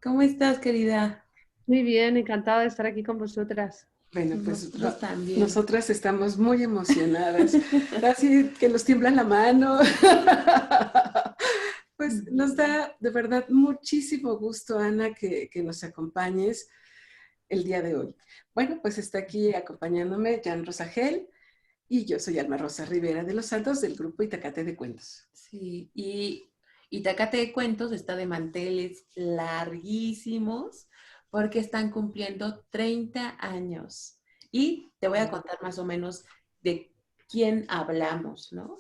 ¿Cómo estás, querida? Muy bien, encantada de estar aquí con vosotras. Bueno, pues Nosotros también. nosotras estamos muy emocionadas. Así que nos tiembla la mano. Pues nos da de verdad muchísimo gusto, Ana, que nos acompañes el día de hoy. Bueno, pues está aquí acompañándome Jan Rosagel y yo soy Alma Rosa Rivera de los Santos del grupo Itacate de Cuentos. Sí, y Itacate de Cuentos está de manteles larguísimos porque están cumpliendo 30 años. Y te voy a contar más o menos de quién hablamos, ¿no?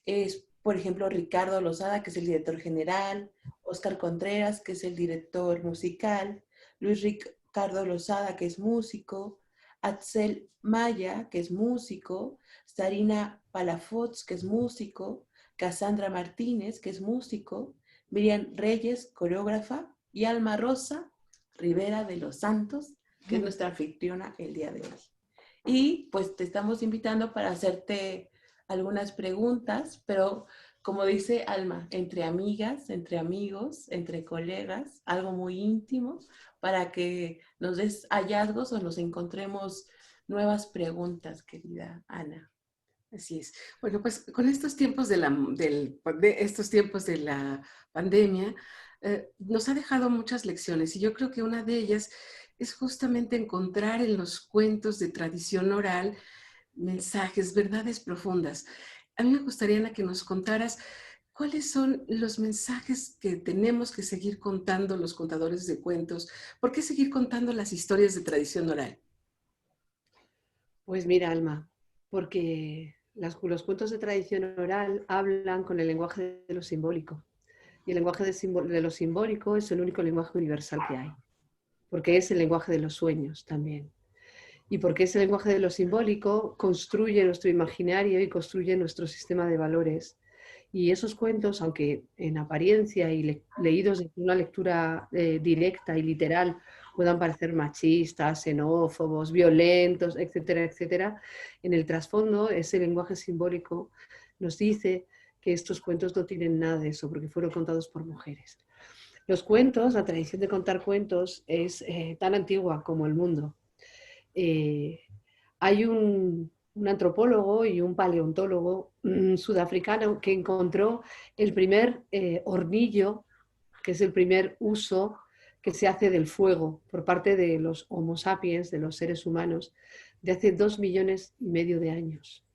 Es, por ejemplo, Ricardo Lozada, que es el director general, Oscar Contreras, que es el director musical, Luis Ricardo Lozada, que es músico, Axel Maya, que es músico, Sarina Palafox, que es músico, Cassandra Martínez, que es músico, Miriam Reyes, coreógrafa, y Alma Rosa Rivera de los Santos, que es nuestra anfitriona el día de hoy. Y pues te estamos invitando para hacerte algunas preguntas, pero como dice Alma, entre amigas, entre amigos, entre colegas, algo muy íntimo, para que nos des hallazgos o nos encontremos nuevas preguntas, querida Ana. Así es. Bueno, pues con estos tiempos de estos tiempos de la pandemia, nos ha dejado muchas lecciones y yo creo que una de ellas es justamente encontrar en los cuentos de tradición oral mensajes, verdades profundas. A mí me gustaría, Ana, que nos contaras cuáles son los mensajes que tenemos que seguir contando los contadores de cuentos. ¿Por qué seguir contando las historias de tradición oral? Pues mira, Alma, porque los cuentos de tradición oral hablan con el lenguaje de lo simbólico. Y el lenguaje de lo simbólico es el único lenguaje universal que hay, porque es el lenguaje de los sueños también. Y porque ese lenguaje de lo simbólico construye nuestro imaginario y construye nuestro sistema de valores. Y esos cuentos, aunque en apariencia y leídos desde una lectura directa y literal, puedan parecer machistas, xenófobos, violentos, etcétera, etcétera, en el trasfondo ese lenguaje simbólico nos dice que estos cuentos no tienen nada de eso, porque fueron contados por mujeres. Los cuentos, la tradición de contar cuentos es tan antigua como el mundo. Eh, Hay un antropólogo y un paleontólogo sudafricano que encontró el primer hornillo, que es el primer uso que se hace del fuego por parte de los Homo sapiens, de los seres humanos, de hace 2,5 millones de años.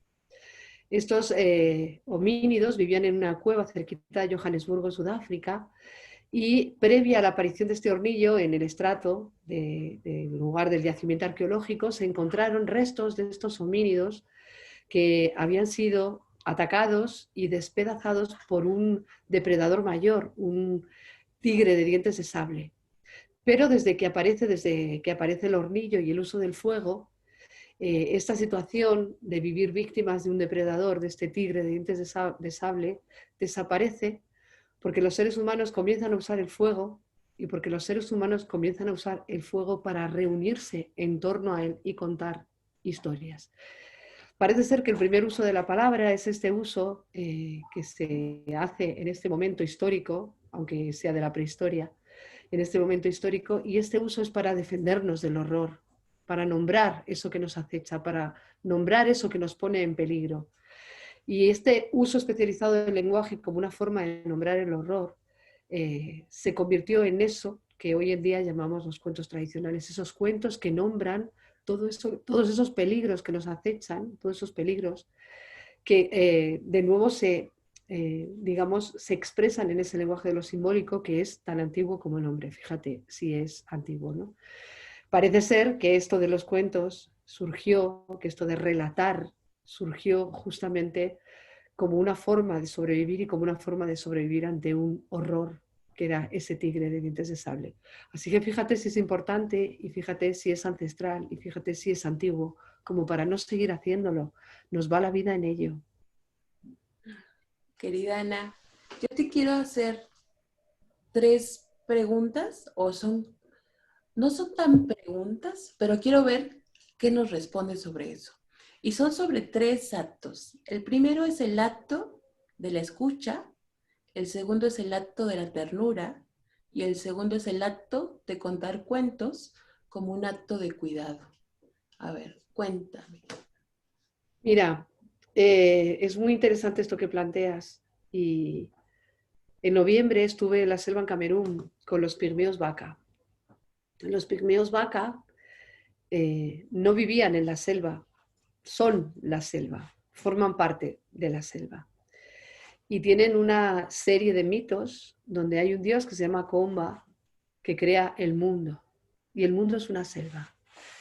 Estos homínidos vivían en una cueva cerquita de Johannesburgo, Sudáfrica, y previa a la aparición de este hornillo en el estrato del lugar del yacimiento arqueológico se encontraron restos de estos homínidos que habían sido atacados y despedazados por un depredador mayor, un tigre de dientes de sable. Pero desde que aparece el hornillo y el uso del fuego, esta situación de vivir víctimas de un depredador, de este tigre de dientes de sable, desaparece porque los seres humanos comienzan a usar el fuego y porque los seres humanos comienzan a usar el fuego para reunirse en torno a él y contar historias. Parece ser que el primer uso de la palabra es este uso que se hace en este momento histórico, aunque sea de la prehistoria, en este momento histórico, y este uso es para defendernos del horror, para nombrar eso que nos acecha, para nombrar eso que nos pone en peligro. Y este uso especializado del lenguaje como una forma de nombrar el horror se convirtió en eso que hoy en día llamamos los cuentos tradicionales, esos cuentos que nombran todos esos peligros que nos acechan, todos esos peligros que de nuevo digamos, se expresan en ese lenguaje de lo simbólico que es tan antiguo como el hombre. Fíjate si es antiguo, ¿no? Parece ser que esto de los cuentos surgió, que esto de relatar surgió justamente como una forma de sobrevivir y como una forma de sobrevivir ante un horror que era ese tigre de dientes de sable. Así que fíjate si es importante y fíjate si es ancestral y fíjate si es antiguo, como para no seguir haciéndolo. Nos va la vida en ello. Querida Ana, yo te quiero hacer tres preguntas, no son tan preguntas, pero quiero ver qué nos responde sobre eso. Y son sobre tres actos. El primero es el acto de la escucha, el segundo es el acto de la ternura y el segundo es el acto de contar cuentos como un acto de cuidado. A ver, cuéntame. Mira, es muy interesante esto que planteas. Y en noviembre estuve en la selva en Camerún con los pigmeos vaca. Los pigmeos vaca no vivían en la selva, son la selva, forman parte de la selva. Y tienen una serie de mitos donde hay un dios que se llama Komba, que crea el mundo. Y el mundo es una selva.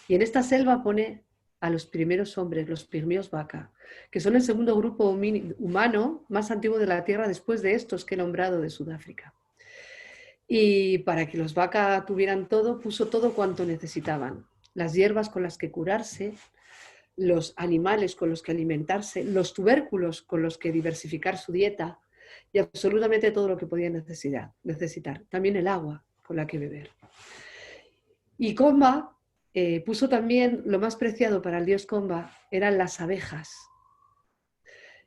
Y en esta selva pone a los primeros hombres, los pigmeos vaca, que son el segundo grupo humano más antiguo de la Tierra después de estos que he nombrado de Sudáfrica. Y para que los vaca tuvieran todo, puso todo cuanto necesitaban. Las hierbas con las que curarse, los animales con los que alimentarse, los tubérculos con los que diversificar su dieta y absolutamente todo lo que podían necesitar. También el agua con la que beber. Y Komba puso también lo más preciado para el dios Komba, eran las abejas.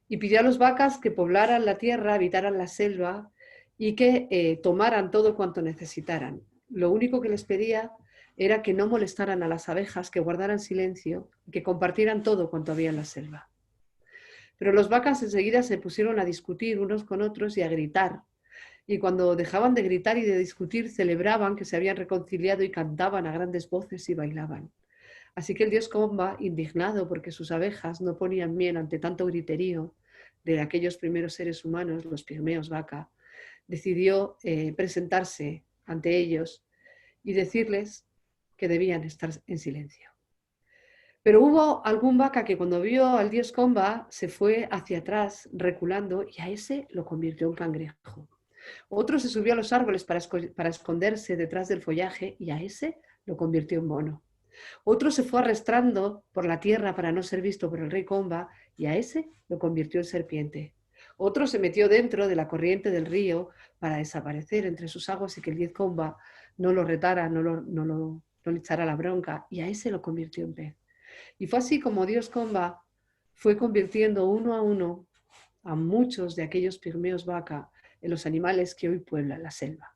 Y pidió a los vacas que poblaran la tierra, habitaran la selva y que tomaran todo cuanto necesitaran. Lo único que les pedía era que no molestaran a las abejas, que guardaran silencio, que compartieran todo cuanto había en la selva. Pero los vacas enseguida se pusieron a discutir unos con otros y a gritar. Y cuando dejaban de gritar y de discutir, celebraban que se habían reconciliado y cantaban a grandes voces y bailaban. Así que el dios Komba, indignado porque sus abejas no ponían miel ante tanto griterío de aquellos primeros seres humanos, los pigmeos vaca, decidió presentarse ante ellos y decirles que debían estar en silencio. Pero hubo algún vaca que cuando vio al dios Komba se fue hacia atrás, reculando, y a ese lo convirtió en cangrejo. Otro se subió a los árboles para esconderse detrás del follaje y a ese lo convirtió en mono. Otro se fue arrastrando por la tierra para no ser visto por el rey Komba y a ese lo convirtió en serpiente. Otro se metió dentro de la corriente del río para desaparecer entre sus aguas y que el dios Komba no lo retara, no le echara la bronca y a ese lo convirtió en pez. Y fue así como dios Komba fue convirtiendo uno a uno a muchos de aquellos pigmeos vaca en los animales que hoy pueblan la selva.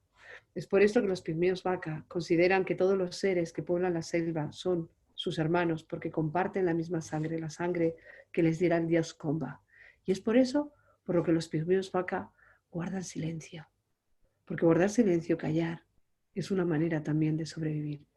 Es por esto que los pigmeos vaca consideran que todos los seres que pueblan la selva son sus hermanos, porque comparten la misma sangre, la sangre que les diera el dios Komba. Y es por eso por lo que los pigmeos vaca guardan silencio. Porque guardar silencio, callar, es una manera también de sobrevivir.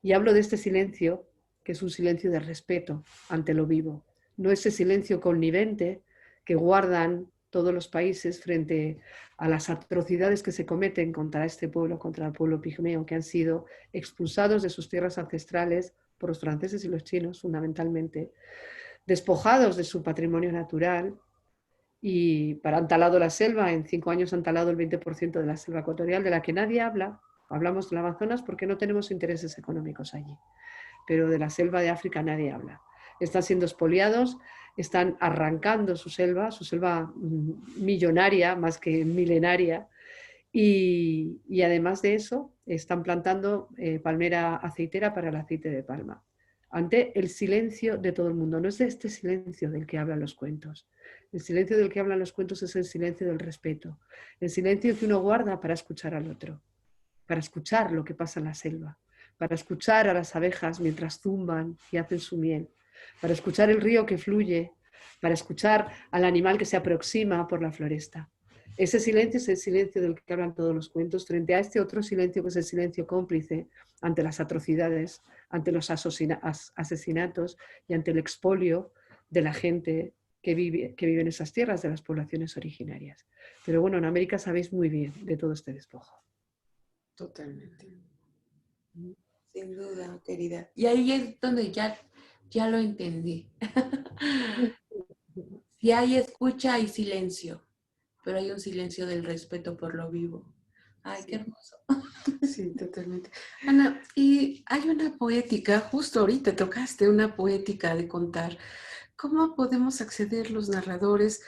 Y hablo de este silencio, que es un silencio de respeto ante lo vivo. No ese silencio connivente que guardan todos los países frente a las atrocidades que se cometen contra este pueblo, contra el pueblo pigmeo, que han sido expulsados de sus tierras ancestrales por los franceses y los chinos, fundamentalmente, despojados de su patrimonio natural y han talado la selva. En 5 años han talado el 20% de la selva ecuatorial, de la que nadie habla. Hablamos del Amazonas porque no tenemos intereses económicos allí, pero de la selva de África nadie habla. Están siendo expoliados, están arrancando su selva millonaria más que milenaria, y además de eso están plantando palmera aceitera para el aceite de palma. Ante el silencio de todo el mundo. No es de este silencio del que hablan los cuentos. El silencio del que hablan los cuentos es el silencio del respeto, el silencio que uno guarda para escuchar al otro, para escuchar lo que pasa en la selva, para escuchar a las abejas mientras zumban y hacen su miel, para escuchar el río que fluye, para escuchar al animal que se aproxima por la floresta. Ese silencio es el silencio del que hablan todos los cuentos, frente a este otro silencio que es el silencio cómplice ante las atrocidades, ante los asesinatos y ante el expolio de la gente que vive en esas tierras, de las poblaciones originarias. Pero bueno, en América sabéis muy bien de todo este despojo. Totalmente. Sin duda, querida. Y ahí es donde ya lo entendí. Si hay escucha, hay silencio, pero hay un silencio del respeto por lo vivo. Ay, qué hermoso. Sí, totalmente. Ana, y hay una poética, justo ahorita tocaste una poética de contar. ¿Cómo podemos acceder los narradores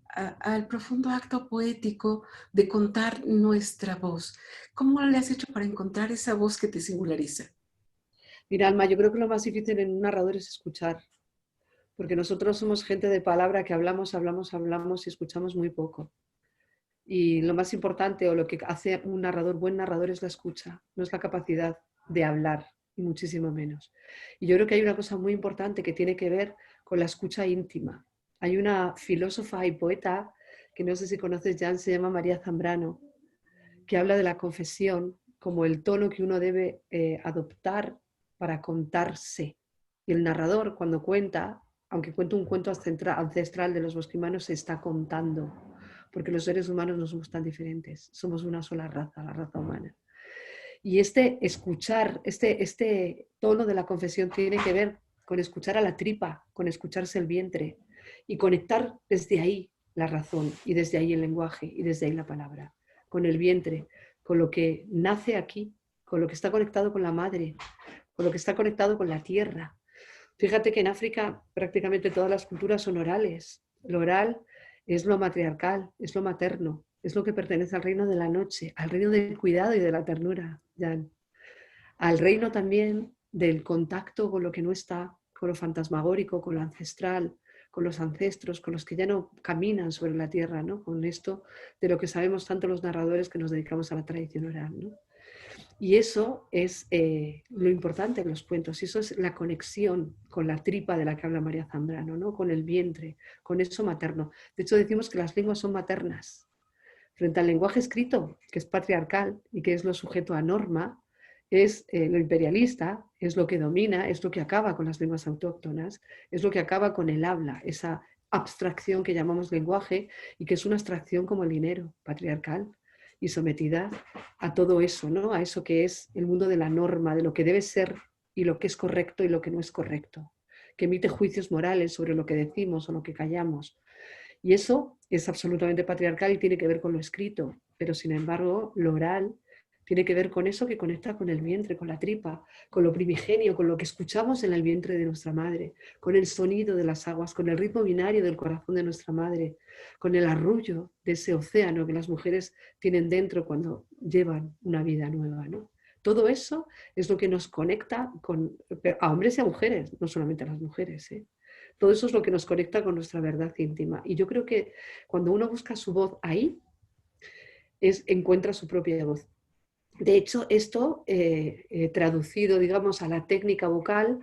al profundo acto poético de contar nuestra voz? ¿Cómo le has hecho para encontrar esa voz que te singulariza? Mira, Alma, yo creo que lo más difícil en un narrador es escuchar, porque nosotros somos gente de palabra que hablamos y escuchamos muy poco. Y lo más importante o lo que hace un narrador, buen narrador, es la escucha, no es la capacidad de hablar, y muchísimo menos. Y yo creo que hay una cosa muy importante que tiene que ver con la escucha íntima. Hay una filósofa y poeta que no sé si conoces, Jan, se llama María Zambrano, que habla de la confesión como el tono que uno debe adoptar para contarse. Y el narrador, cuando cuenta, aunque cuenta un cuento ancestral de los bosquimanos, se está contando, porque los seres humanos no somos tan diferentes, somos una sola raza, la raza humana. Y este escuchar, este tono de la confesión tiene que ver con escuchar a la tripa, con escucharse el vientre y conectar desde ahí la razón y desde ahí el lenguaje y desde ahí la palabra, con el vientre, con lo que nace aquí, con lo que está conectado con la madre, con lo que está conectado con la tierra. Fíjate que en África prácticamente todas las culturas son orales. Lo oral es lo matriarcal, es lo materno, es lo que pertenece al reino de la noche, al reino del cuidado y de la ternura, Jan. Al reino también del contacto con lo que no está, con lo fantasmagórico, con lo ancestral, con los ancestros, con los que ya no caminan sobre la tierra, ¿no? Con esto de lo que sabemos tanto los narradores que nos dedicamos a la tradición oral, ¿no? Y eso es lo importante en los cuentos, y eso es la conexión con la tripa de la que habla María Zambrano, ¿no? Con el vientre, con eso materno. De hecho, decimos que las lenguas son maternas. Frente al lenguaje escrito, que es patriarcal y que es lo sujeto a norma, es lo imperialista, es lo que domina, es lo que acaba con las lenguas autóctonas, es lo que acaba con el habla, esa abstracción que llamamos lenguaje y que es una abstracción como el dinero, patriarcal y sometida a todo eso, ¿no? A eso que es el mundo de la norma, de lo que debe ser y lo que es correcto y lo que no es correcto, que emite juicios morales sobre lo que decimos o lo que callamos. Y eso es absolutamente patriarcal y tiene que ver con lo escrito, pero sin embargo lo oral tiene que ver con eso que conecta con el vientre, con la tripa, con lo primigenio, con lo que escuchamos en el vientre de nuestra madre, con el sonido de las aguas, con el ritmo binario del corazón de nuestra madre, con el arrullo de ese océano que las mujeres tienen dentro cuando llevan una vida nueva, ¿no? Todo eso es lo que nos conecta a hombres y a mujeres, no solamente a las mujeres, ¿eh? Todo eso es lo que nos conecta con nuestra verdad íntima. Y yo creo que cuando uno busca su voz ahí, encuentra su propia voz. De hecho, esto traducido, digamos, a la técnica vocal,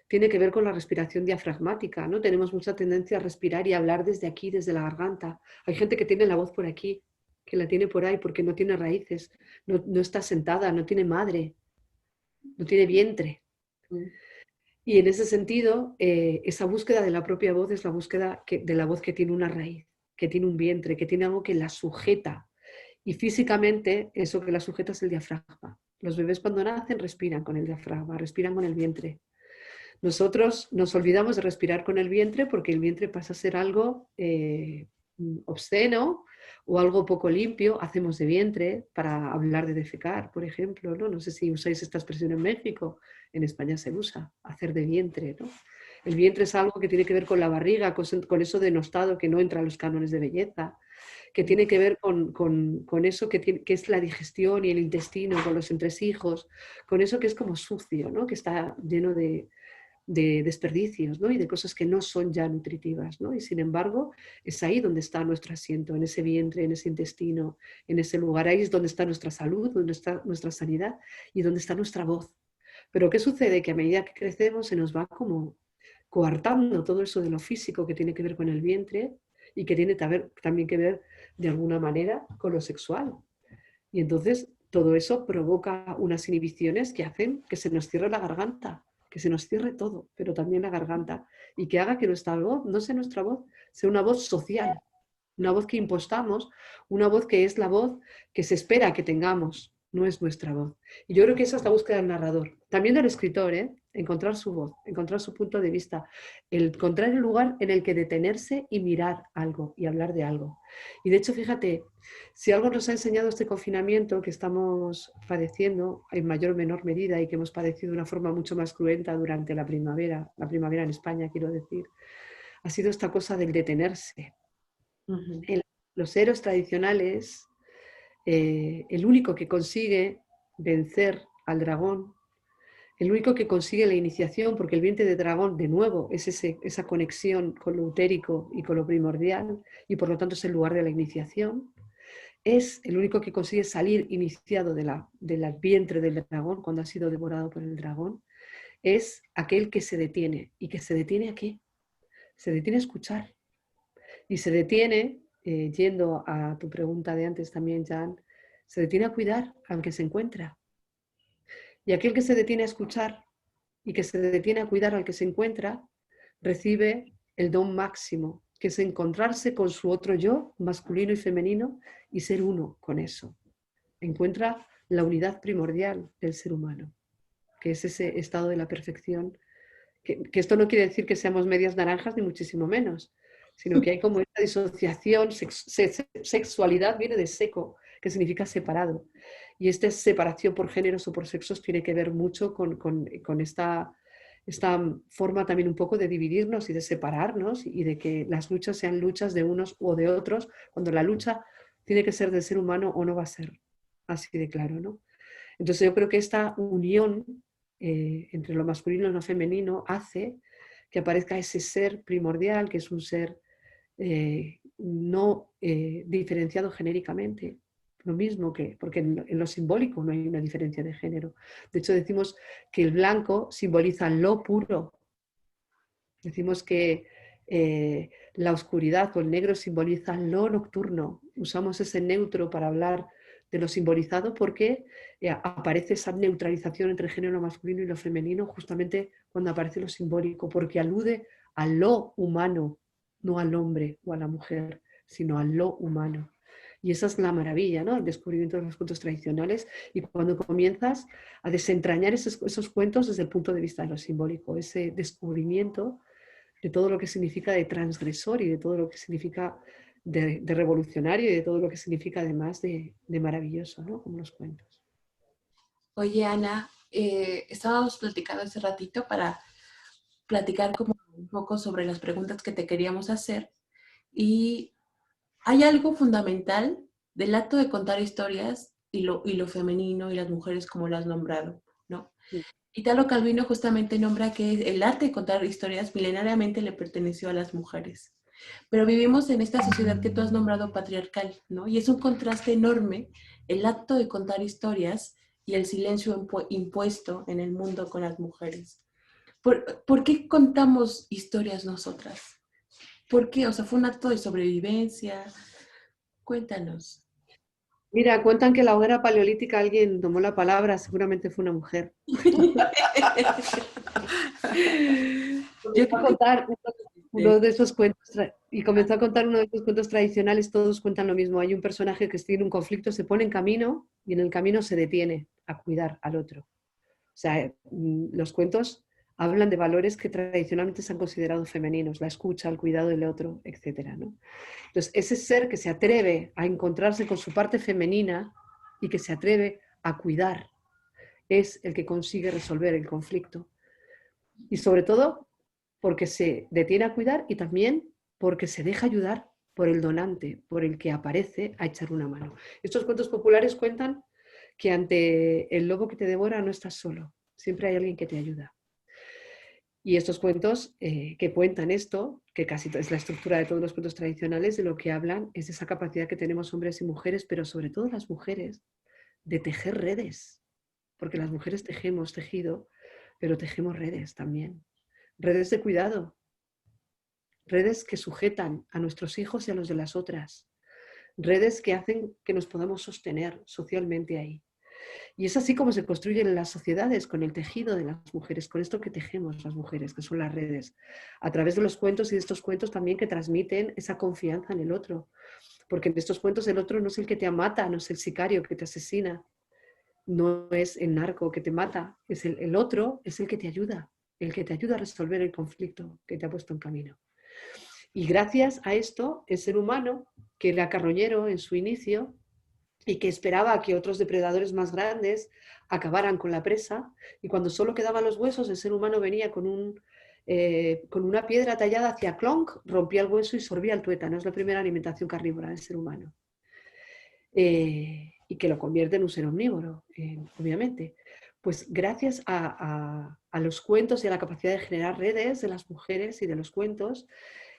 tiene que ver con la respiración diafragmática, ¿no? Tenemos mucha tendencia a respirar y a hablar desde aquí, desde la garganta. Hay gente que tiene la voz por aquí, que la tiene por ahí porque no tiene raíces, no está sentada, no tiene madre, no tiene vientre. Y en ese sentido, esa búsqueda de la propia voz es la búsqueda de la voz que tiene una raíz, que tiene un vientre, que tiene algo que la sujeta. Y físicamente eso que la sujeta es el diafragma. Los bebés cuando nacen respiran con el diafragma, respiran con el vientre. Nosotros nos olvidamos de respirar con el vientre porque el vientre pasa a ser algo obsceno o algo poco limpio. Hacemos de vientre para hablar de defecar, por ejemplo, ¿no? No sé si usáis esta expresión en México, en España se usa, hacer de vientre, ¿no? El vientre es algo que tiene que ver con la barriga, con eso denostado que no entra en los cánones de belleza, que tiene que ver con eso que es la digestión y el intestino, con los entresijos, con eso que es como sucio, ¿no? Que está lleno de desperdicios, ¿no? Y de cosas que no son ya nutritivas, ¿no? Y sin embargo, es ahí donde está nuestro asiento, en ese vientre, en ese intestino, en ese lugar. Ahí es donde está nuestra salud, donde está nuestra sanidad y donde está nuestra voz. Pero ¿qué sucede? Que a medida que crecemos se nos va como coartando todo eso de lo físico que tiene que ver con el vientre y que tiene también que ver de alguna manera con lo sexual. Y entonces todo eso provoca unas inhibiciones que hacen que se nos cierre la garganta, que se nos cierre todo, pero también la garganta, y que haga que nuestra voz, no sea nuestra voz, sea una voz social, una voz que impostamos, una voz que es la voz que se espera que tengamos, no es nuestra voz. Y yo creo que esa es la búsqueda del narrador, también del escritor, ¿eh? Encontrar su voz, encontrar su punto de vista, encontrar el lugar en el que detenerse y mirar algo y hablar de algo. Y de hecho, fíjate, si algo nos ha enseñado este confinamiento que estamos padeciendo en mayor o menor medida y que hemos padecido de una forma mucho más cruenta durante la primavera en España, quiero decir, ha sido esta cosa del detenerse. En los héroes tradicionales, el único que consigue vencer al dragón, el único que consigue la iniciación, porque el vientre de dragón, de nuevo, es esa conexión con lo utérico y con lo primordial, y por lo tanto es el lugar de la iniciación, es el único que consigue salir iniciado del vientre del dragón cuando ha sido devorado por el dragón, es aquel que se detiene. ¿Y que se detiene a qué? Se detiene a escuchar. Y se detiene, yendo a tu pregunta de antes también, Jan, se detiene a cuidar al que se encuentra. Y aquel que se detiene a escuchar y que se detiene a cuidar al que se encuentra, recibe el don máximo, que es encontrarse con su otro yo, masculino y femenino, y ser uno con eso. Encuentra la unidad primordial del ser humano, que es ese estado de la perfección. Que esto no quiere decir que seamos medias naranjas, ni muchísimo menos, sino que hay como esta disociación, sexualidad viene de seco, que significa separado. Y esta separación por géneros o por sexos tiene que ver mucho con esta forma también un poco de dividirnos y de separarnos y de que las luchas sean luchas de unos o de otros, cuando la lucha tiene que ser del ser humano o no va a ser. Así de claro, ¿no? Entonces yo creo que esta unión entre lo masculino y lo femenino hace que aparezca ese ser primordial, que es un ser no diferenciado genéricamente. Lo mismo que, porque en lo simbólico no hay una diferencia de género. De hecho, decimos que el blanco simboliza lo puro. Decimos que la oscuridad o el negro simboliza lo nocturno. Usamos ese neutro para hablar de lo simbolizado porque aparece esa neutralización entre el género masculino y lo femenino justamente cuando aparece lo simbólico, porque alude a lo humano, no al hombre o a la mujer, sino a lo humano. Y esa es la maravilla, ¿no? El descubrimiento de los cuentos tradicionales. Y cuando comienzas a desentrañar esos cuentos desde el punto de vista de lo simbólico, ese descubrimiento de todo lo que significa de transgresor y de todo lo que significa de revolucionario y de todo lo que significa además de maravilloso, ¿no? Como los cuentos. Oye, Ana, estábamos platicando hace ratito para platicar como un poco sobre las preguntas que te queríamos hacer y hay algo fundamental del acto de contar historias y lo femenino y las mujeres como lo has nombrado, ¿no? Sí. Italo Calvino justamente nombra que el arte de contar historias milenariamente le perteneció a las mujeres. Pero vivimos en esta sociedad que tú has nombrado patriarcal, ¿no? Y es un contraste enorme el acto de contar historias y el silencio impuesto en el mundo con las mujeres. ¿Por qué contamos historias nosotras? ¿Por qué? O sea, fue un acto de sobrevivencia. Cuéntanos. Mira, cuentan que en la hoguera paleolítica alguien tomó la palabra, seguramente fue una mujer. Yo Comenzó a creo que contar uno de esos cuentos y comenzó a contar uno de esos cuentos tradicionales, todos cuentan lo mismo. Hay un personaje que tiene un conflicto, se pone en camino y en el camino se detiene a cuidar al otro. O sea, los cuentos hablan de valores que tradicionalmente se han considerado femeninos, la escucha, el cuidado del otro, etc., ¿no? Entonces, ese ser que se atreve a encontrarse con su parte femenina y que se atreve a cuidar es el que consigue resolver el conflicto. Y sobre todo porque se detiene a cuidar y también porque se deja ayudar por el donante, por el que aparece a echar una mano. Estos cuentos populares cuentan que ante el lobo que te devora no estás solo, siempre hay alguien que te ayuda. Y estos cuentos que cuentan esto, que casi es la estructura de todos los cuentos tradicionales, de lo que hablan es de esa capacidad que tenemos hombres y mujeres, pero sobre todo las mujeres, de tejer redes, porque las mujeres tejemos tejido, pero tejemos redes también. Redes de cuidado, redes que sujetan a nuestros hijos y a los de las otras, redes que hacen que nos podamos sostener socialmente ahí. Y es así como se construyen las sociedades, con el tejido de las mujeres, con esto que tejemos las mujeres, que son las redes, a través de los cuentos y de estos cuentos también que transmiten esa confianza en el otro. Porque en estos cuentos el otro no es el que te mata, no es el sicario que te asesina, no es el narco que te mata, es el otro es el que te ayuda a resolver el conflicto que te ha puesto en camino. Y gracias a esto, el ser humano, que era carroñero en su inicio y que esperaba que otros depredadores más grandes acabaran con la presa, y cuando solo quedaban los huesos, el ser humano venía con una piedra tallada hacia clonk, rompía el hueso y sorbía el tuétano. Es la primera alimentación carnívora del ser humano. Y que lo convierte en un ser omnívoro, obviamente. Pues gracias a los cuentos y a la capacidad de generar redes de las mujeres y de los cuentos,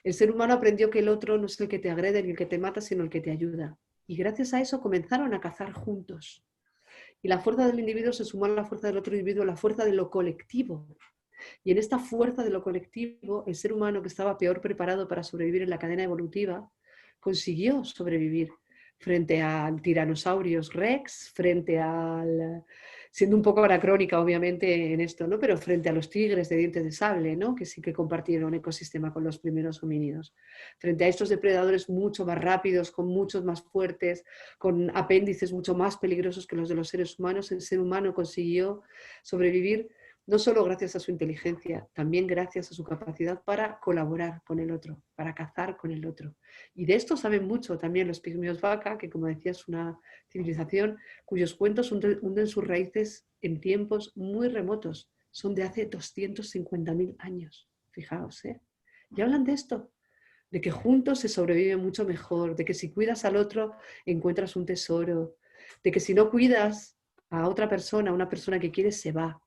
el ser humano aprendió que el otro no es el que te agrede ni el que te mata, sino el que te ayuda. Y gracias a eso comenzaron a cazar juntos. Y la fuerza del individuo se sumó a la fuerza del otro individuo, la fuerza de lo colectivo. Y en esta fuerza de lo colectivo, el ser humano que estaba peor preparado para sobrevivir en la cadena evolutiva, consiguió sobrevivir frente al Tyrannosaurus Rex, frente al, siendo un poco anacrónica obviamente en esto, ¿no? Pero frente a los tigres de dientes de sable, ¿no? Que sí que compartieron ecosistema con los primeros homínidos. Frente a estos depredadores mucho más rápidos, con muchos más fuertes, con apéndices mucho más peligrosos que los de los seres humanos, el ser humano consiguió sobrevivir no solo gracias a su inteligencia, también gracias a su capacidad para colaborar con el otro, para cazar con el otro. Y de esto saben mucho también los pigmeos vaca, que como decía es una civilización cuyos cuentos hunden sus raíces en tiempos muy remotos. Son de hace 250.000 años. Fijaos, ¿eh? Y hablan de esto, de que juntos se sobrevive mucho mejor, de que si cuidas al otro encuentras un tesoro, de que si no cuidas a otra persona, una persona que quieres se va,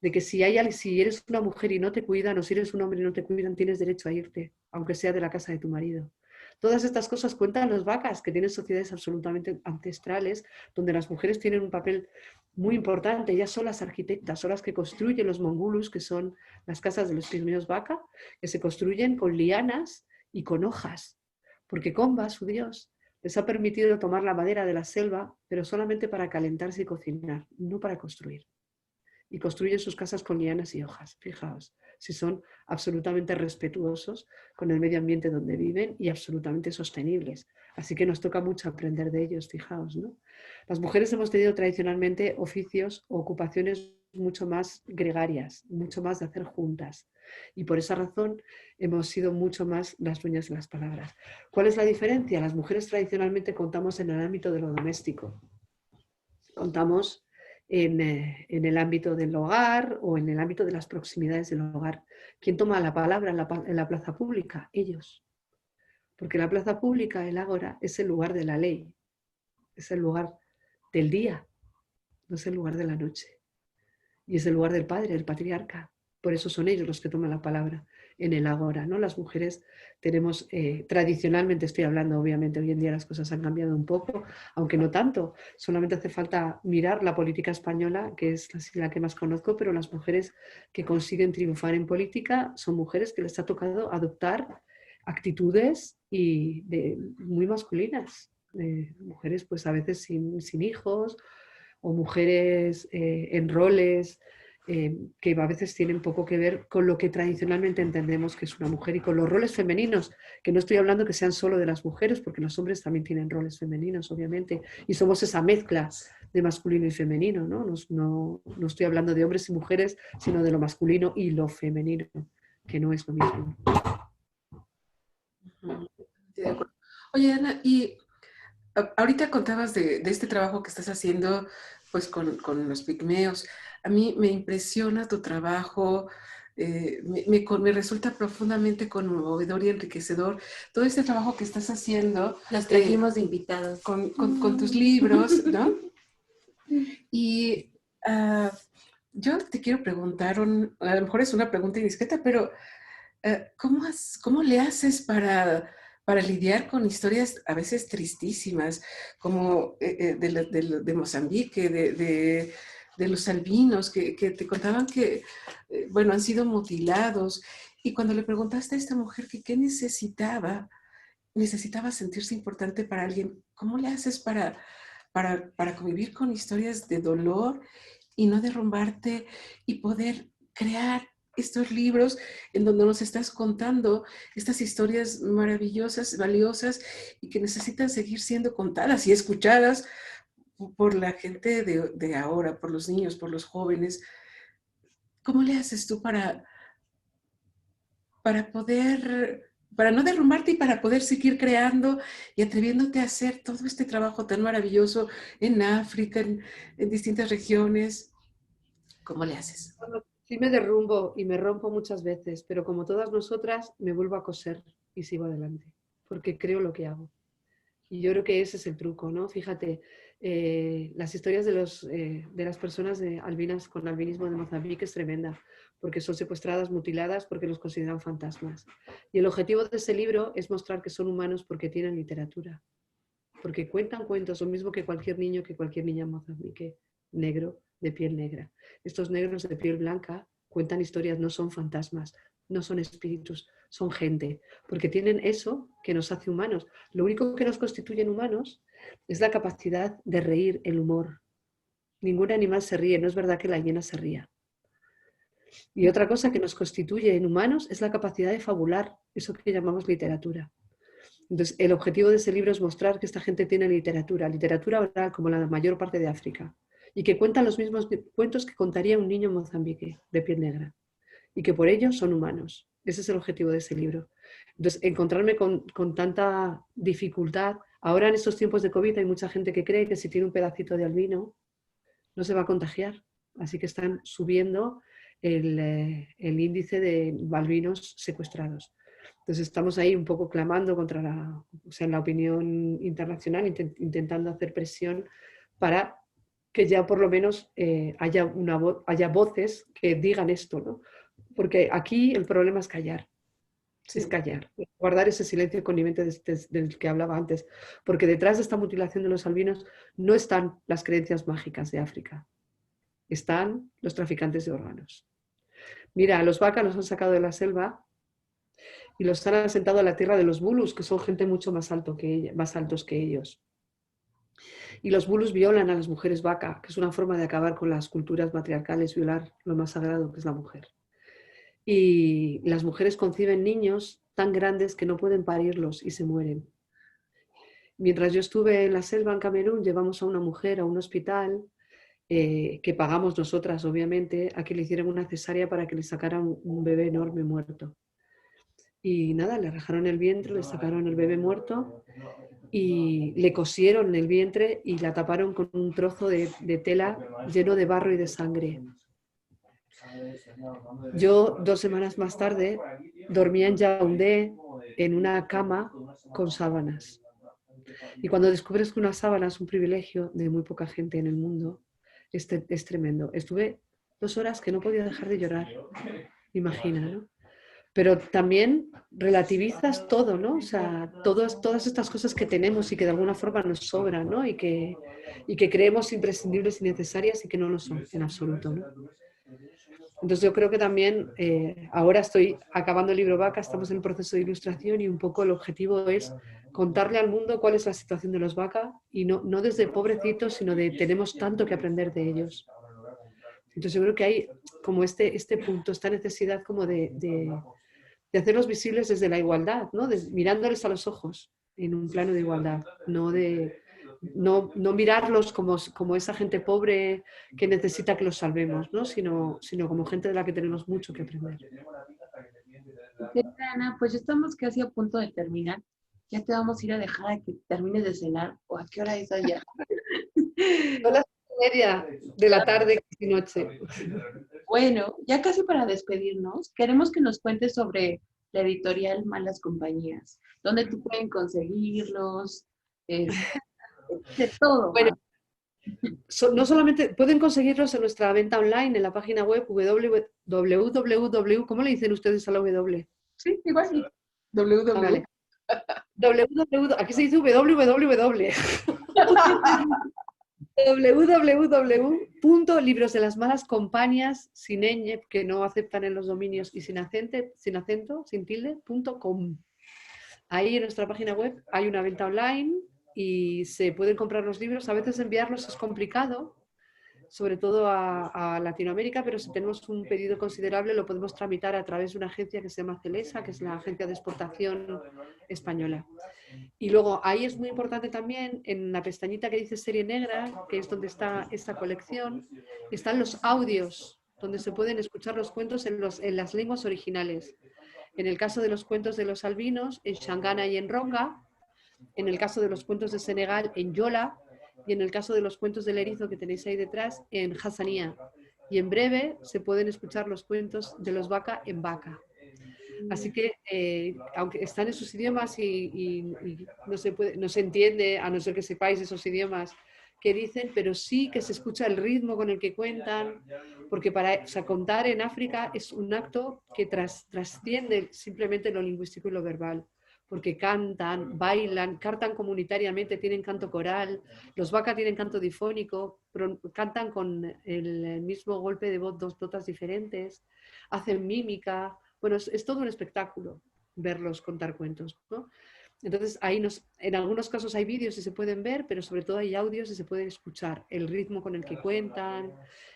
de que si eres una mujer y no te cuidan, o si eres un hombre y no te cuidan, tienes derecho a irte, aunque sea de la casa de tu marido. Todas estas cosas cuentan los vacas, que tienen sociedades absolutamente ancestrales, donde las mujeres tienen un papel muy importante. Ellas son las arquitectas, son las que construyen los mongulus, que son las casas de los pigmeos vaca, que se construyen con lianas y con hojas, porque Comba, su dios, les ha permitido tomar la madera de la selva, pero solamente para calentarse y cocinar, no para construir. Y construyen sus casas con lianas y hojas. Fijaos, si son absolutamente respetuosos con el medio ambiente donde viven y absolutamente sostenibles. Así que nos toca mucho aprender de ellos, fijaos, ¿no? Las mujeres hemos tenido tradicionalmente oficios o ocupaciones mucho más gregarias, mucho más de hacer juntas. Y por esa razón hemos sido mucho más las dueñas de las palabras. ¿Cuál es la diferencia? Las mujeres tradicionalmente contamos en el ámbito de lo doméstico. Contamos en el ámbito del hogar o en el ámbito de las proximidades del hogar. ¿Quién toma la palabra en la plaza pública? Ellos. Porque la plaza pública, el ágora, es el lugar de la ley, es el lugar del día, no es el lugar de la noche. Y es el lugar del padre, el patriarca. Por eso son ellos los que toman la palabra en el agora, ¿no? Las mujeres tenemos, tradicionalmente estoy hablando, obviamente hoy en día las cosas han cambiado un poco, aunque no tanto, solamente hace falta mirar la política española, que es la que más conozco, pero las mujeres que consiguen triunfar en política son mujeres que les ha tocado adoptar actitudes muy masculinas, mujeres pues a veces sin hijos, o mujeres en roles que a veces tienen poco que ver con lo que tradicionalmente entendemos que es una mujer y con los roles femeninos, que no estoy hablando que sean solo de las mujeres, porque los hombres también tienen roles femeninos, obviamente, y somos esa mezcla de masculino y femenino, ¿no? No estoy hablando de hombres y mujeres, sino de lo masculino y lo femenino, que no es lo mismo. De acuerdo. Oye, Ana, y ahorita contabas de este trabajo que estás haciendo pues con los pigmeos. A mí me impresiona tu trabajo, me resulta profundamente conmovedor y enriquecedor todo este trabajo que estás haciendo. Los trajimos de invitados. Con tus libros, ¿no? Y yo te quiero preguntar, a lo mejor es una pregunta indiscreta, pero ¿cómo le haces para lidiar con historias a veces tristísimas, como de Mozambique, de los albinos, que te contaban que, bueno, han sido mutilados? Y cuando le preguntaste a esta mujer que qué necesitaba sentirse importante para alguien, ¿cómo le haces para convivir con historias de dolor y no derrumbarte y poder crear estos libros en donde nos estás contando estas historias maravillosas, valiosas y que necesitan seguir siendo contadas y escuchadas por la gente de ahora, por los niños, por los jóvenes? ¿Cómo le haces tú para no derrumbarte y para poder seguir creando y atreviéndote a hacer todo este trabajo tan maravilloso en África, en distintas regiones? ¿Cómo le haces? Sí me derrumbo y me rompo muchas veces, pero como todas nosotras me vuelvo a coser y sigo adelante, porque creo lo que hago. Y yo creo que ese es el truco, ¿no? Fíjate, las historias de las personas albinas con albinismo de Mozambique es tremenda, porque son secuestradas, mutiladas, porque los consideran fantasmas. Y el objetivo de ese libro es mostrar que son humanos porque tienen literatura. porque cuentan cuentos, lo mismo que cualquier niño, que cualquier niña en Mozambique, negro, de piel negra. Estos negros de piel blanca cuentan historias, no son fantasmas, no son espíritus, son gente, porque tienen eso que nos hace humanos. Lo único que nos constituye humanos es la capacidad de reír, el humor. Ningún animal se ríe, no es verdad que la hiena se ría. Y otra cosa que nos constituye en humanos es la capacidad de fabular, eso que llamamos literatura. Entonces, el objetivo de ese libro es mostrar que esta gente tiene literatura oral como la mayor parte de África, y que cuentan los mismos cuentos que contaría un niño en Mozambique, de piel negra, y que por ello son humanos. Ese es el objetivo de ese libro. Entonces, encontrarme con tanta dificultad, ahora en estos tiempos de COVID hay mucha gente que cree que si tiene un pedacito de albino no se va a contagiar, así que están subiendo el índice de albinos secuestrados. Entonces estamos ahí un poco clamando contra la opinión internacional, intentando hacer presión para que ya por lo menos haya voces que digan esto, ¿no? Porque aquí el problema es callar, es callar, guardar ese silencio connivente del que hablaba antes, porque detrás de esta mutilación de los albinos no están las creencias mágicas de África, están los traficantes de órganos. Mira, a los vacas los han sacado de la selva y los han asentado a la tierra de los bulus, que son gente mucho más altos que ellos. Y los bulus violan a las mujeres vaca, que es una forma de acabar con las culturas matriarcales, violar lo más sagrado que es la mujer. Y las mujeres conciben niños tan grandes que no pueden parirlos y se mueren. Mientras yo estuve en la selva en Camerún, llevamos a una mujer a un hospital que pagamos nosotras, obviamente, a que le hicieran una cesárea para que le sacaran un bebé enorme muerto. Y nada, le rajaron el vientre, le sacaron el bebé muerto y le cosieron el vientre y la taparon con un trozo de tela lleno de barro y de sangre. Yo 2 semanas más tarde dormía en Yaoundé en una cama con sábanas. Y cuando descubres que una sábana es un privilegio de muy poca gente en el mundo, es tremendo. Estuve 2 horas que no podía dejar de llorar, imagina, ¿no? Pero también relativizas todo, ¿no? O sea, todas estas cosas que tenemos y que de alguna forma nos sobran, ¿no? Y que creemos imprescindibles y necesarias y que no lo son en absoluto, ¿no? Entonces yo creo que también, ahora estoy acabando el libro Vaca, estamos en el proceso de ilustración y un poco el objetivo es contarle al mundo cuál es la situación de los Vaca y no desde pobrecitos, sino de tenemos tanto que aprender de ellos. Entonces yo creo que hay como este punto, esta necesidad como de hacerlos visibles desde la igualdad, ¿no? Mirándoles a los ojos en un plano de igualdad, no mirarlos como esa gente pobre que necesita que los salvemos, ¿no? sino como gente de la que tenemos mucho que aprender. Ana, pues ya estamos casi a punto de terminar. Ya te vamos a ir a dejar a que termines de cenar. ¿O a qué hora es allá? Son las 7:30 de la tarde, casi noche. Bueno, ya casi para despedirnos, queremos que nos cuentes sobre la editorial Malas Compañías, dónde tú pueden conseguirlos, de todo. Bueno, no solamente pueden conseguirlos en nuestra venta online en la página web www. ¿Cómo le dicen ustedes a la W? Sí, igual sí. www. Aquí se dice www. www.librosdelasmalascompañías sin ñ, que no aceptan en los dominios, y sin acento, sin tilde.com. Ahí en nuestra página web hay una venta online y se pueden comprar los libros. A veces enviarlos es complicado, sobre todo a Latinoamérica, pero si tenemos un pedido considerable lo podemos tramitar a través de una agencia que se llama Celesa, que es la agencia de exportación española. Y luego ahí es muy importante también, en la pestañita que dice Serie Negra, que es donde está esta colección, están los audios, donde se pueden escuchar los cuentos en las lenguas originales. En el caso de los cuentos de los albinos, en Shangana y en Ronga. En el caso de los cuentos de Senegal, en Yola. Y en el caso de los cuentos del erizo que tenéis ahí detrás, en Hassanía. Y en breve se pueden escuchar los cuentos de los Vaca en Vaca. Así que, aunque están en sus idiomas y no se entiende, a no ser que sepáis esos idiomas que dicen, pero sí que se escucha el ritmo con el que cuentan, porque contar en África es un acto que trasciende simplemente lo lingüístico y lo verbal, porque cantan, bailan, cantan comunitariamente, tienen canto coral, los vaca tienen canto difónico, cantan con el mismo golpe de voz, dos notas diferentes, hacen mímica. Bueno, es todo un espectáculo verlos contar cuentos, ¿no? Entonces, en algunos casos hay vídeos y se pueden ver, pero sobre todo hay audios y se pueden escuchar el ritmo con el que cuentan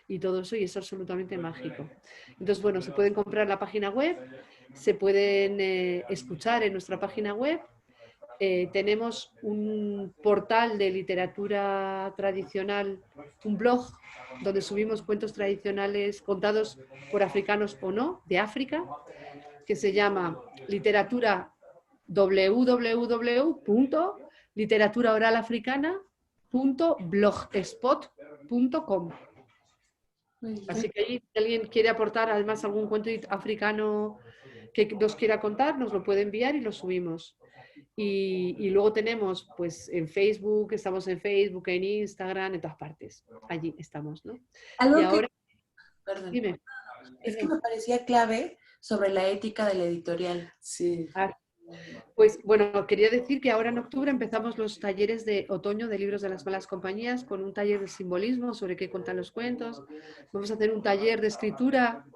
y todo eso, y es absolutamente mágico. Entonces, bueno, se pueden comprar en la página web, se pueden escuchar en nuestra página web. Tenemos un portal de literatura tradicional, un blog donde subimos cuentos tradicionales contados por africanos o no, de África, que se llama www.literaturaoralafricana.blogspot.com. Así que ahí, si alguien quiere aportar además algún cuento africano que nos quiera contar, nos lo puede enviar y lo subimos. Y luego tenemos, pues en Facebook, estamos en Facebook, en Instagram, en todas partes. Allí estamos, ¿no? Algo y ahora, perdón, dime. es que me parecía clave sobre la ética de la editorial. Sí. Pues bueno, quería decir que ahora en octubre empezamos los talleres de otoño de libros de las malas compañías con un taller de simbolismo sobre qué contan los cuentos. Vamos a hacer un taller de escritura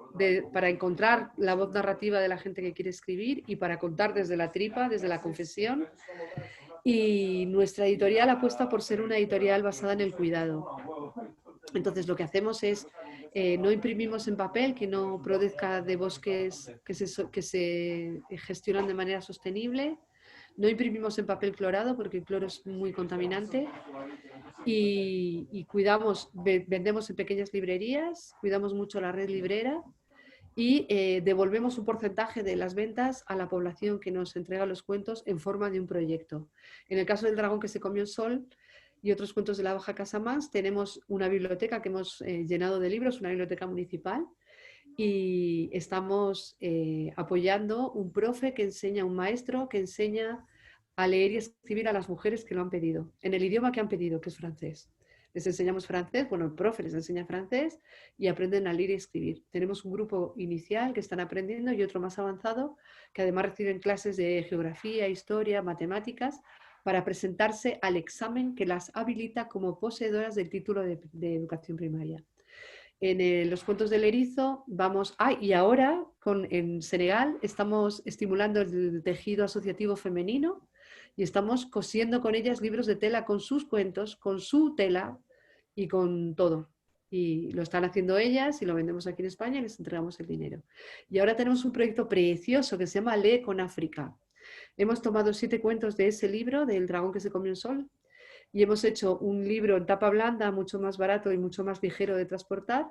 para encontrar la voz narrativa de la gente que quiere escribir y para contar desde la tripa, desde la confesión. Y nuestra editorial apuesta por ser una editorial basada en el cuidado. Entonces lo que hacemos es, no imprimimos en papel, que no produzca de bosques que se gestionan de manera sostenible. No imprimimos en papel clorado porque el cloro es muy contaminante. Y cuidamos, vendemos en pequeñas librerías, cuidamos mucho la red librera y devolvemos un porcentaje de las ventas a la población que nos entrega los cuentos en forma de un proyecto. En el caso del dragón que se comió el sol y otros cuentos de la Baja Casamance, tenemos una biblioteca que hemos llenado de libros, una biblioteca municipal, y estamos apoyando un profe que enseña, un maestro que enseña a leer y escribir a las mujeres que lo han pedido, en el idioma que han pedido, que es francés. Les enseñamos francés, bueno, el profe les enseña francés y aprenden a leer y escribir. Tenemos un grupo inicial que están aprendiendo y otro más avanzado que además reciben clases de geografía, historia, matemáticas para presentarse al examen que las habilita como poseedoras del título de educación primaria. En los cuentos del erizo vamos... y ahora en Senegal estamos estimulando el tejido asociativo femenino y estamos cosiendo con ellas libros de tela con sus cuentos, con su tela y con todo. Y lo están haciendo ellas y lo vendemos aquí en España y les entregamos el dinero. Y ahora tenemos un proyecto precioso que se llama Lee con África. Hemos tomado 7 cuentos de ese libro, del dragón que se comió el sol, y hemos hecho un libro en tapa blanda, mucho más barato y mucho más ligero de transportar,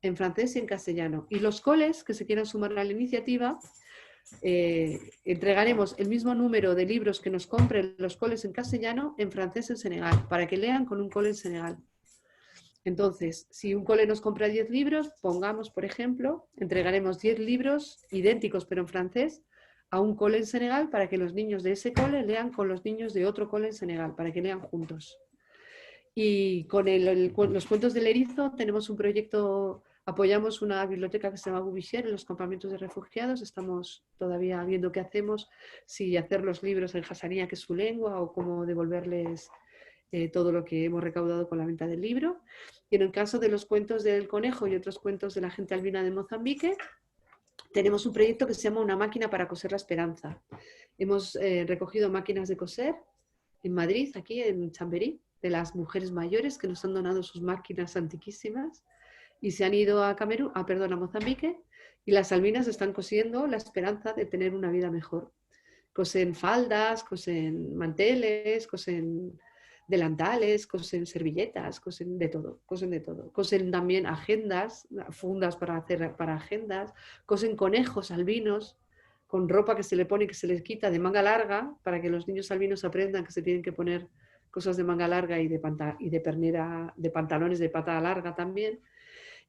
en francés y en castellano. Y los coles que se quieran sumar a la iniciativa, entregaremos el mismo número de libros que nos compren los coles en castellano, en francés en Senegal, para que lean con un cole en Senegal. Entonces, si un cole nos compra 10 libros, pongamos, por ejemplo, entregaremos 10 libros idénticos pero en francés a un cole en Senegal para que los niños de ese cole lean con los niños de otro cole en Senegal, para que lean juntos. Y con los cuentos del erizo tenemos un proyecto, apoyamos una biblioteca que se llama Bouvichier en los campamentos de refugiados. Estamos todavía viendo qué hacemos, si hacer los libros en hasanía, que es su lengua, o cómo devolverles todo lo que hemos recaudado con la venta del libro. Y en el caso de los cuentos del conejo y otros cuentos de la gente albina de Mozambique, tenemos un proyecto que se llama Una máquina para coser la esperanza. Hemos recogido máquinas de coser en Madrid, aquí en Chamberí, de las mujeres mayores que nos han donado sus máquinas antiquísimas y se han ido a Mozambique, y las albinas están cosiendo la esperanza de tener una vida mejor. Cosen faldas, cosen manteles, cosen delantales, cosen servilletas, cosen de todo, cosen de todo. Cosen también agendas, fundas para agendas, cosen conejos albinos con ropa que se le pone y que se les quita de manga larga para que los niños albinos aprendan que se tienen que poner cosas de manga larga y de pernera, de pantalones de pata larga también.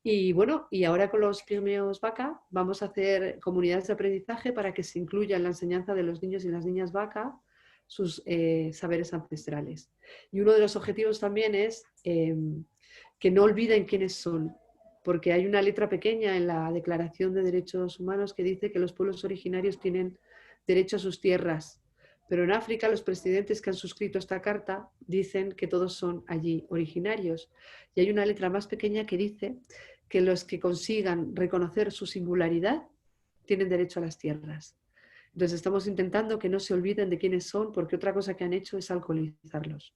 Y bueno, y ahora con los pigmeos vaca vamos a hacer comunidades de aprendizaje para que se incluya en la enseñanza de los niños y las niñas vaca sus saberes ancestrales. Y uno de los objetivos también es que no olviden quiénes son, porque hay una letra pequeña en la Declaración de Derechos Humanos que dice que los pueblos originarios tienen derecho a sus tierras, Pero en África los presidentes que han suscrito esta carta dicen que todos son allí originarios. Y hay una letra más pequeña que dice que los que consigan reconocer su singularidad tienen derecho a las tierras. Entonces estamos intentando que no se olviden de quiénes son, porque otra cosa que han hecho es alcoholizarlos.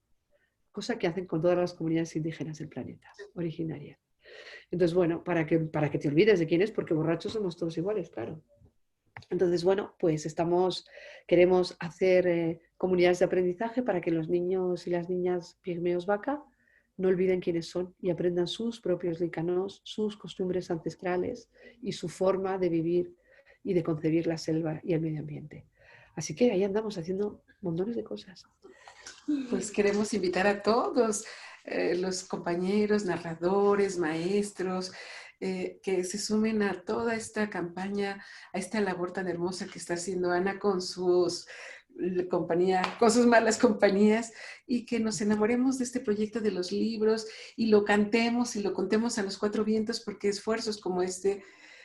Cosa que hacen con todas las comunidades indígenas del planeta, originarias. Entonces, bueno, para que te olvides de quién es, porque borrachos somos todos iguales, claro. Entonces, bueno, pues queremos hacer comunidades de aprendizaje para que los niños y las niñas pigmeos vaca no olviden quiénes son y aprendan sus propios lícanos, sus costumbres ancestrales y su forma de vivir y de concebir la selva y el medio ambiente. Así que ahí andamos haciendo montones de cosas. Pues queremos invitar a todos los compañeros, narradores, maestros, que se sumen a toda esta campaña, a esta labor tan hermosa que está haciendo Ana con sus con sus malas compañías, y que nos enamoremos de este proyecto de los libros y lo cantemos y lo contemos a los cuatro vientos, porque esfuerzos como este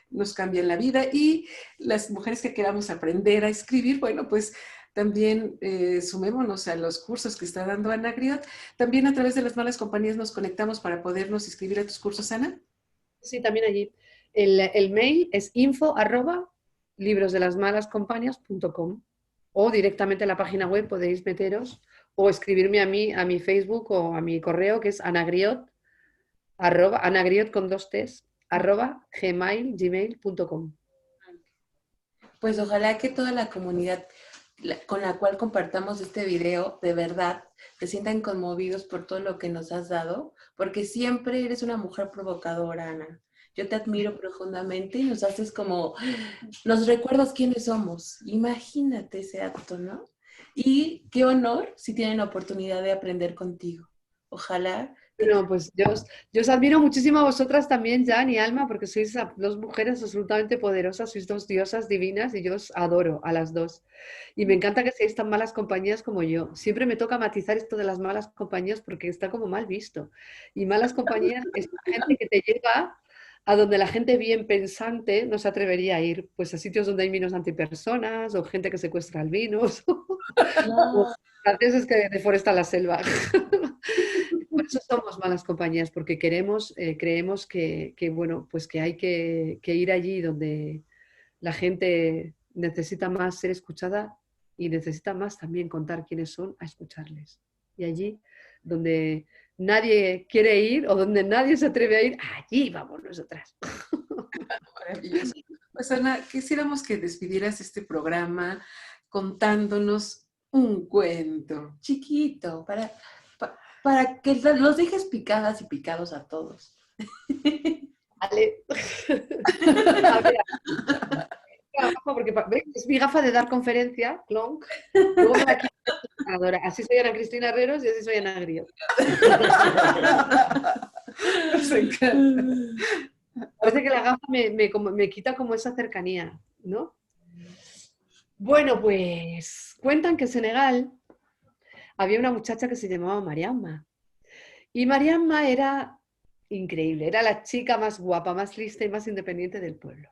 nos cambian la vida. Y las mujeres que queramos aprender a escribir, bueno, pues también sumémonos a los cursos que está dando Ana Griot. También a través de las malas compañías nos conectamos para podernos inscribir a tus cursos, Ana. Sí, también allí. El mail es info@librosdelasmalascompañas.com, o directamente en la página web podéis meteros o escribirme a mí, a mi Facebook o a mi correo, que es anagriot con 2 T's, @gmail.com. Pues ojalá que toda la comunidad con la cual compartamos este video, de verdad, se sientan conmovidos por todo lo que nos has dado, porque siempre eres una mujer provocadora, Ana. Yo te admiro profundamente y nos haces como, nos recuerdas quiénes somos. Imagínate ese acto, ¿no? Y qué honor si tienen la oportunidad de aprender contigo. Ojalá. Bueno, pues yo os admiro muchísimo a vosotras también, Jan y Alma, porque sois dos mujeres absolutamente poderosas, sois dos diosas divinas y yo os adoro a las dos. Y me encanta que seáis tan malas compañías como yo. Siempre me toca matizar esto de las malas compañías porque está como mal visto. Y malas compañías es la gente que te lleva a donde la gente bien pensante no se atrevería a ir, pues a sitios donde hay minos antipersonas o gente que secuestra albinos o franceses que deforestan la selva. Por eso somos malas compañías, porque creemos bueno, pues que hay que ir allí donde la gente necesita más ser escuchada y necesita más también contar quiénes son, a escucharles. Y allí donde nadie quiere ir o donde nadie se atreve a ir, allí vamos nosotras. Maravilloso. Pues Ana, quisiéramos que despidieras este programa contándonos un cuento. Chiquito, para que los dejes picadas y picados a todos. Vale. Porque es mi gafa de dar conferencia, Clonk. Luego me la quito. Así soy Ana Cristina Herreros y así soy Ana Griot. Parece que la gafa me quita como esa cercanía, ¿no? Bueno, pues cuentan que en Senegal había una muchacha que se llamaba Mariamma. Y Mariamma era increíble, era la chica más guapa, más lista y más independiente del pueblo.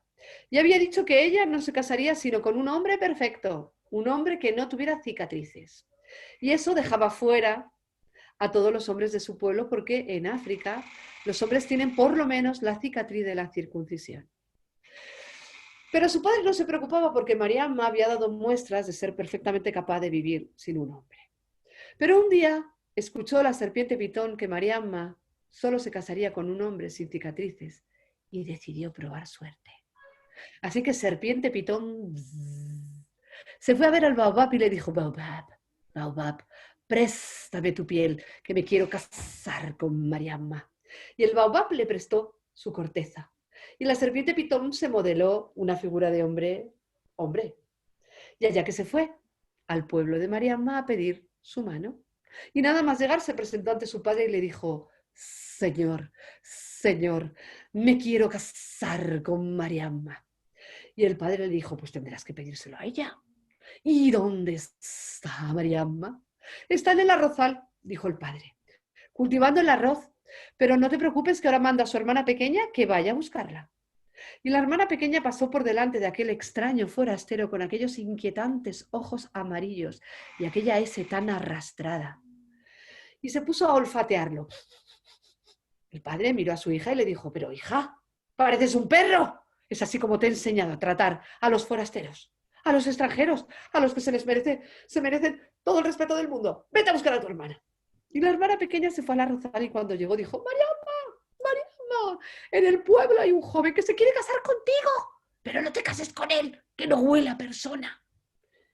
Y había dicho que ella no se casaría sino con un hombre perfecto, un hombre que no tuviera cicatrices. Y eso dejaba fuera a todos los hombres de su pueblo, porque en África los hombres tienen por lo menos la cicatriz de la circuncisión. Pero su padre no se preocupaba porque Mariamma había dado muestras de ser perfectamente capaz de vivir sin un hombre. Pero un día escuchó la serpiente pitón que Mariamma solo se casaría con un hombre sin cicatrices y decidió probar suerte. Así que serpiente pitón se fue a ver al baobab y le dijo: baobab, baobab, préstame tu piel, que me quiero casar con Mariamma. Y el baobab le prestó su corteza. Y la serpiente pitón se modeló una figura de hombre. Y allá que se fue al pueblo de Mariamma a pedir su mano. Y nada más llegar se presentó ante su padre y le dijo: Señor, me quiero casar con Mariamma. Y el padre le dijo: pues tendrás que pedírselo a ella. ¿Y dónde está Mariamma? Está en el arrozal, dijo el padre, cultivando el arroz. Pero no te preocupes, que ahora manda a su hermana pequeña que vaya a buscarla. Y la hermana pequeña pasó por delante de aquel extraño forastero con aquellos inquietantes ojos amarillos y aquella S tan arrastrada. Y se puso a olfatearlo. El padre miró a su hija y le dijo, pero hija, pareces un perro. Es así como te he enseñado a tratar a los forasteros, a los extranjeros, a los que se merecen todo el respeto del mundo. Vete a buscar a tu hermana. Y la hermana pequeña se fue a la Rozal y cuando llegó dijo, Mariamma, Mariamma, en el pueblo hay un joven que se quiere casar contigo, pero no te cases con él, que no huele a persona.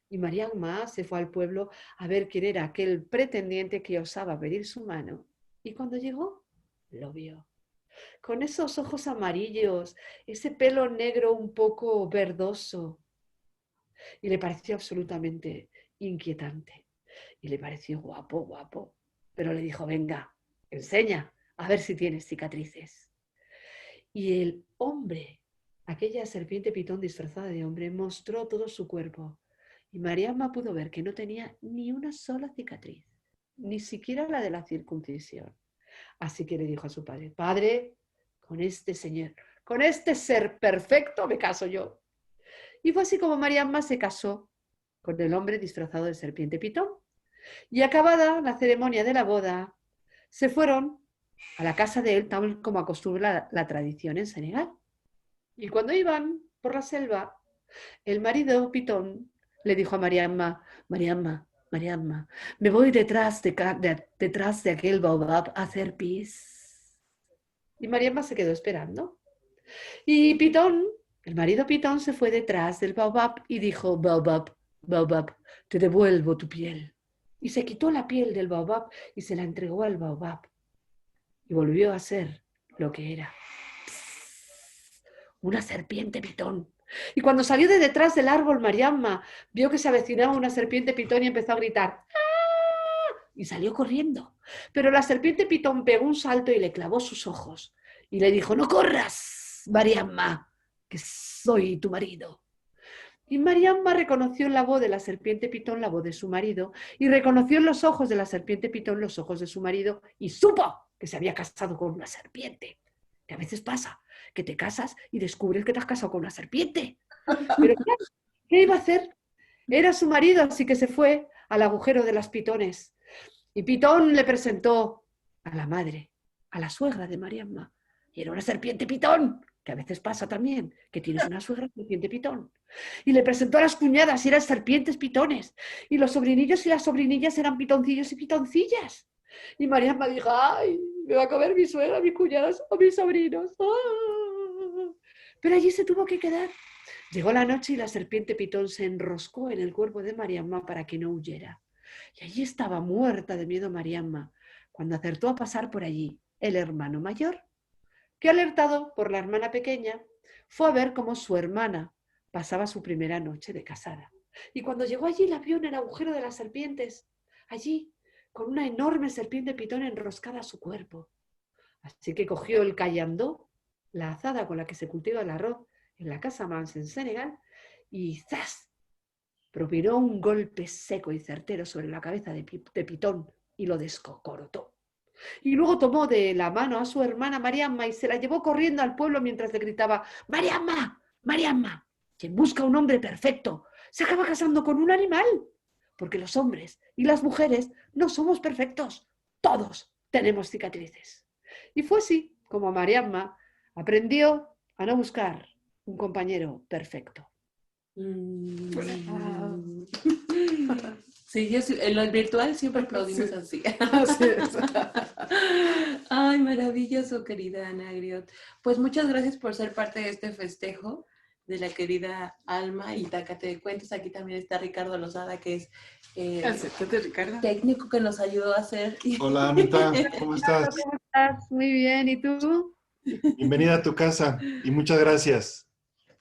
Y Mariamma se fue al pueblo a ver quién era aquel pretendiente que osaba pedir su mano. Y cuando llegó, lo vio. Con esos ojos amarillos, ese pelo negro un poco verdoso. Y le pareció absolutamente inquietante. Y le pareció guapo, guapo. Pero le dijo, venga, enseña, a ver si tienes cicatrices. Y el hombre, aquella serpiente pitón disfrazada de hombre, mostró todo su cuerpo. Y Mariamma pudo ver que no tenía ni una sola cicatriz, ni siquiera la de la circuncisión. Así que le dijo a su padre, padre, con este señor, con este ser perfecto me caso yo. Y fue así como Mariamma se casó con el hombre disfrazado de serpiente pitón. Y acabada la ceremonia de la boda, se fueron a la casa de él, tal como acostumbra la tradición en Senegal. Y cuando iban por la selva, el marido pitón le dijo a Mariamma, Mariamma, Mariamma, me voy detrás de aquel baobab a hacer pis. Y Mariamma se quedó esperando. Y Pitón, el marido Pitón, se fue detrás del baobab y dijo, baobab, baobab, te devuelvo tu piel. Y se quitó la piel del baobab y se la entregó al baobab. Y volvió a ser lo que era. Una serpiente pitón. Y cuando salió de detrás del árbol, Mariamma vio que se avecinaba una serpiente pitón y empezó a gritar. ¡Ah! Y salió corriendo. Pero la serpiente pitón pegó un salto y le clavó sus ojos. Y le dijo, no corras, Mariamma, que soy tu marido. Y Mariamma reconoció en la voz de la serpiente pitón la voz de su marido y reconoció en los ojos de la serpiente pitón los ojos de su marido y supo que se había casado con una serpiente. Que a veces pasa, que te casas y descubres que te has casado con una serpiente. Pero ¿qué iba a hacer? Era su marido, así que se fue al agujero de las pitones. Y Pitón le presentó a la madre, a la suegra de Mariamma. Y era una serpiente pitón, que a veces pasa también, que tienes una suegra serpiente pitón. Y le presentó a las cuñadas y eran serpientes pitones. Y los sobrinillos y las sobrinillas eran pitoncillos y pitoncillas. Y Mariamma dijo, ay, me va a comer mi suegra, mis cuñadas o mis sobrinos. ¡Ah! Pero allí se tuvo que quedar. Llegó la noche y la serpiente pitón se enroscó en el cuerpo de Mariamma para que no huyera. Y allí estaba muerta de miedo Mariamma, cuando acertó a pasar por allí el hermano mayor, que alertado por la hermana pequeña, fue a ver cómo su hermana pasaba su primera noche de casada. Y cuando llegó allí la vio en el agujero de las serpientes, allí, con una enorme serpiente pitón enroscada a su cuerpo. Así que cogió el cayandó, la azada con la que se cultiva el arroz en la casa Mans en Senegal, y ¡zas! Propinó un golpe seco y certero sobre la cabeza de Pitón y lo descocorotó. Y luego tomó de la mano a su hermana Mariamma y se la llevó corriendo al pueblo mientras le gritaba, Mariamma, Mariamma, quien busca un hombre perfecto se acaba casando con un animal, porque los hombres y las mujeres no somos perfectos, todos tenemos cicatrices. Y fue así como Mariamma aprendió a no buscar un compañero perfecto. Sí, en lo virtual siempre aplaudimos así. Así es. Ay, maravilloso, querida Ana Griot. Pues muchas gracias por ser parte de este festejo de la querida Alma y Tácate de Cuentos. Aquí también está Ricardo Lozada, que es Acéptate, Ricardo. técnico que nos ayudó a hacer. Hola, Anita, ¿cómo estás? ¿Cómo estás? Muy bien, ¿y tú? Bienvenida a tu casa y muchas gracias.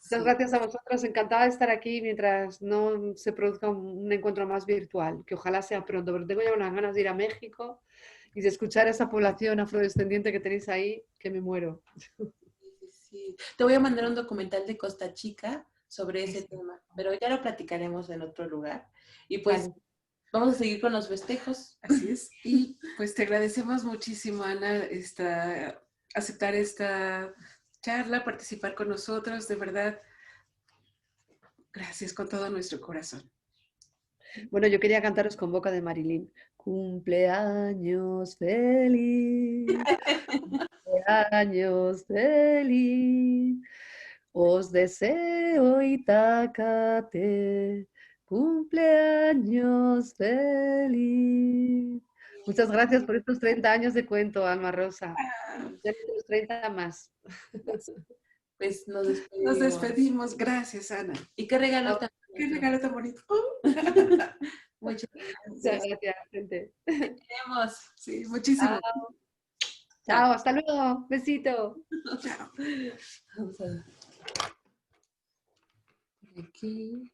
Muchas gracias a vosotros, encantada de estar aquí mientras no se produzca un encuentro más virtual, que ojalá sea pronto, pero tengo ya unas ganas de ir a México y de escuchar a esa población afrodescendiente que tenéis ahí, que me muero. Sí. Te voy a mandar un documental de Costa Chica sobre ese tema, pero ya lo platicaremos en otro lugar. Y pues Vale. vamos a seguir con los festejos. Así es. Y pues te agradecemos muchísimo, Ana, aceptar esta charla, participar con nosotros. De verdad, gracias con todo nuestro corazón. Bueno, yo quería cantaros con boca de Marilyn. Cumpleaños feliz, cumpleaños feliz. Os deseo Itacate, cumpleaños feliz. Muchas gracias por estos 30 años de cuento, Alma Rosa. Ya los 30 más. Pues nos despedimos. Nos despedimos. Gracias, Ana. ¿Y qué regalo Qué también? regalo tan bonito. Muchas Muchas gracias. gracias, gente. Te queremos. Sí, muchísimo. Chao, hasta luego. Besito. Chao. Vamos a ver. Por aquí.